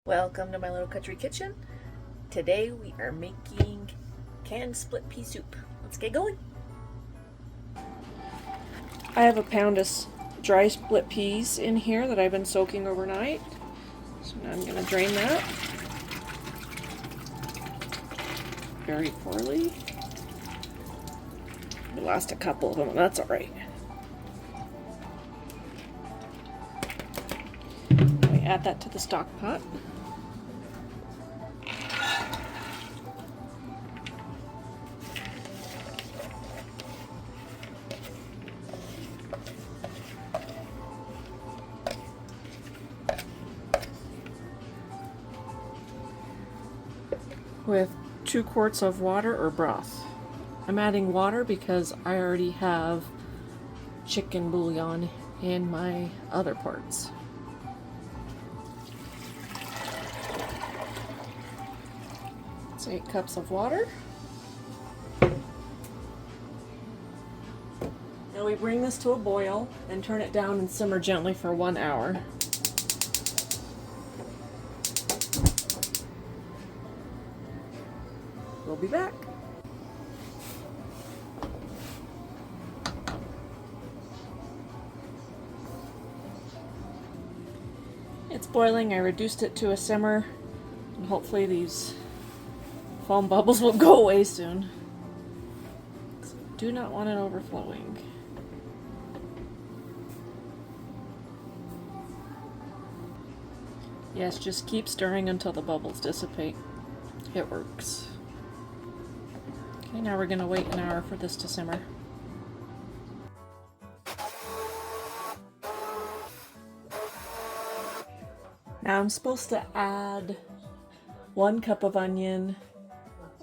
Welcome to my little country kitchen. Today we are making canned split pea soup. Let's get going. I have a pound of dry split peas in here that I've been soaking overnight. So now I'm going to drain that very poorly. We lost a couple of them, and that's alright. We add that to the stock pot. With 2 quarts of water or broth. I'm adding water because I already have chicken bouillon in my other parts. It's 8 cups of water. Now we bring this to a boil and turn it down and simmer gently for 1 hour. We'll be back. It's boiling. I reduced it to a simmer, and hopefully these foam bubbles will go away soon. Do not want it overflowing. Yes, just keep stirring until the bubbles dissipate. It works. Okay, now we're going to wait an hour for this to simmer. Now I'm supposed to add 1 cup of onion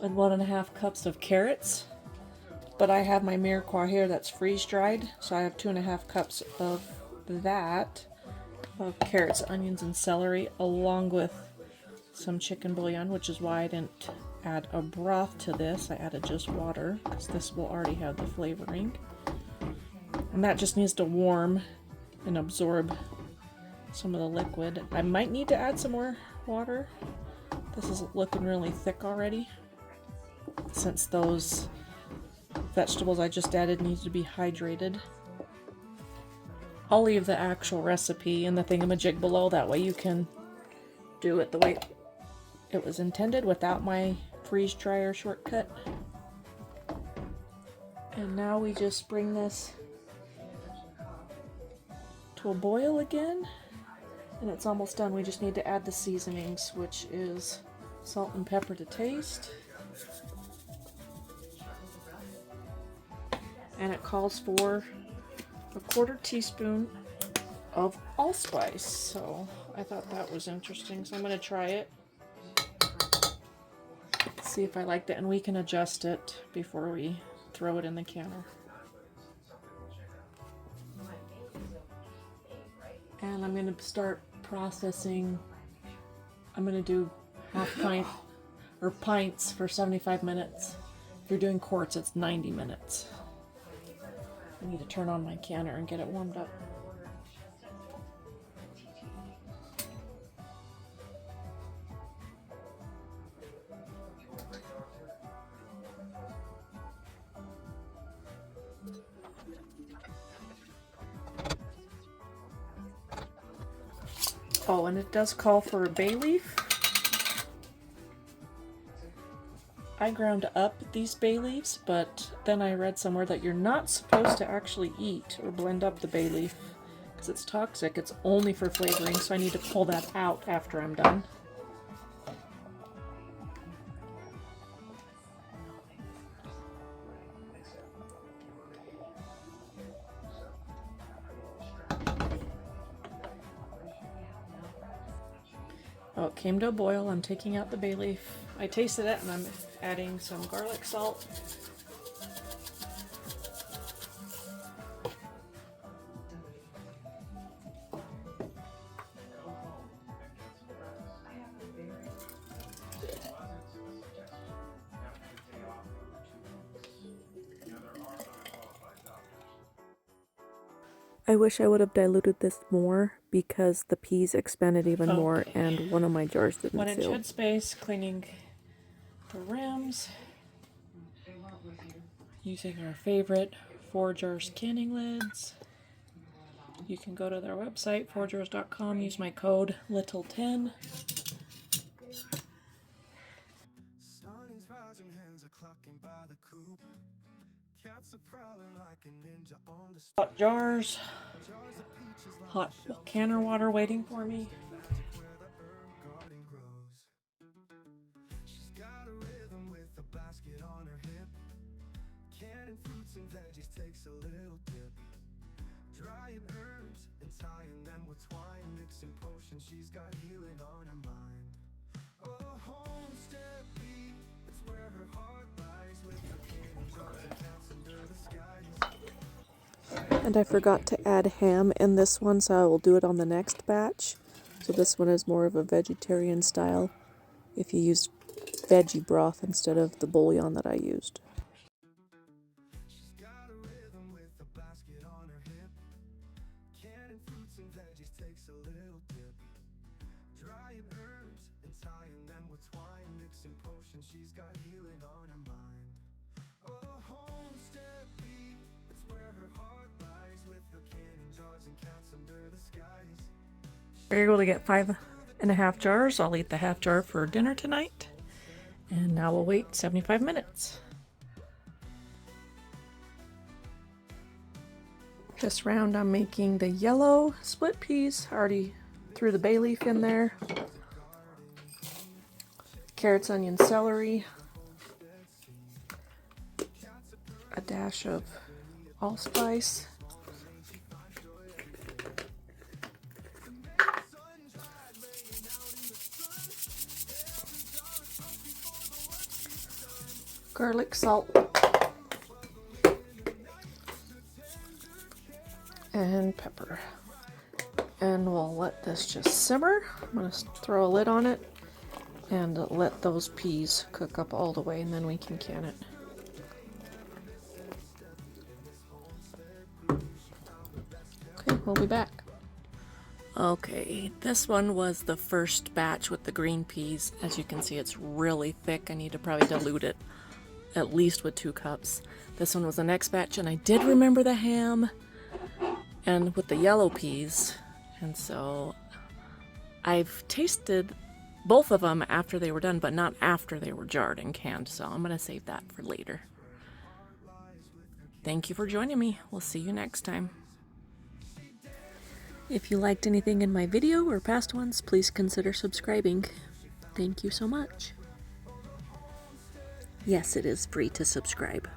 and 1.5 cups of carrots, but I have my mirepoix here that's freeze dried, so I have 2.5 cups of that, of carrots, onions, and celery, along with some chicken bouillon, which is why I didn't add a broth to this. I added just water because this will already have the flavoring, and that just needs to warm and absorb some of the liquid. I might need to add some more water. This is looking really thick already, since those vegetables I just added need to be hydrated. I'll leave the actual recipe in the thingamajig below, that way you can do it the way it was intended without my freeze dryer shortcut. And now we just bring this to a boil again, and it's almost done. We just need to add the seasonings, which is salt and pepper to taste, and it calls for 1/4 teaspoon of allspice. So I thought that was interesting, so I'm going to try it, see if I liked it, and we can adjust it before we throw it in the canner. And I'm going to start processing. I'm going to do half pint or pints for 75 minutes. If you're doing quarts, it's 90 minutes. I need to turn on my canner and get it warmed up. Oh, and it does call for a bay leaf. I ground up these bay leaves, but then I read somewhere that you're not supposed to actually eat or blend up the bay leaf because it's toxic. It's only for flavoring, so I need to pull that out after I'm done. Oh, it came to a boil. I'm taking out the bay leaf. I tasted it, and I'm adding some garlic salt. I wish I would have diluted this more because the peas expanded even more and one of my jars didn't 1 inch seal. headspace, cleaning the rims. Using our favorite Forgers canning lids. You can go to their website, forgers.com, use my code LITTLE10. Hot jars, hot canner water waiting for me. Canning fruits and veggies takes a little dip. Drying herbs and tying them with twine. Mixing potions, she's got healing on her mind. Oh, homestead bee, it's where her heart lies. With her canning jars and cats under the skies. And I forgot to add ham in this one, so I will do it on the next batch. So this one is more of a vegetarian style if you use veggie broth instead of the bouillon that I used. She's got healing on her mind. Oh, homestead bee, it's where her heart lies. With her canning jars and cats under the skies. We're able to get 5.5 jars. I'll eat the half jar for dinner tonight. And now we'll wait 75 minutes. This round I'm making the yellow split peas. I already threw the bay leaf in there. Carrots, onion, celery, a dash of allspice, garlic, salt, and pepper. And we'll let this just simmer. I'm going to throw a lid on it and let those peas cook up all the way, and then we can can it. Okay, we'll be back. Okay, this one was the first batch with the green peas. As you can see, it's really thick. I need to probably dilute it at least with 2 cups. This one was the next batch, and I did remember the ham and with the yellow peas, and so I've tasted both of them after they were done, but not after they were jarred and canned, so I'm going to save that for later. Thank you for joining me. We'll see you next time. If you liked anything in my video or past ones, please consider subscribing. Thank you so much. Yes, it is free to subscribe.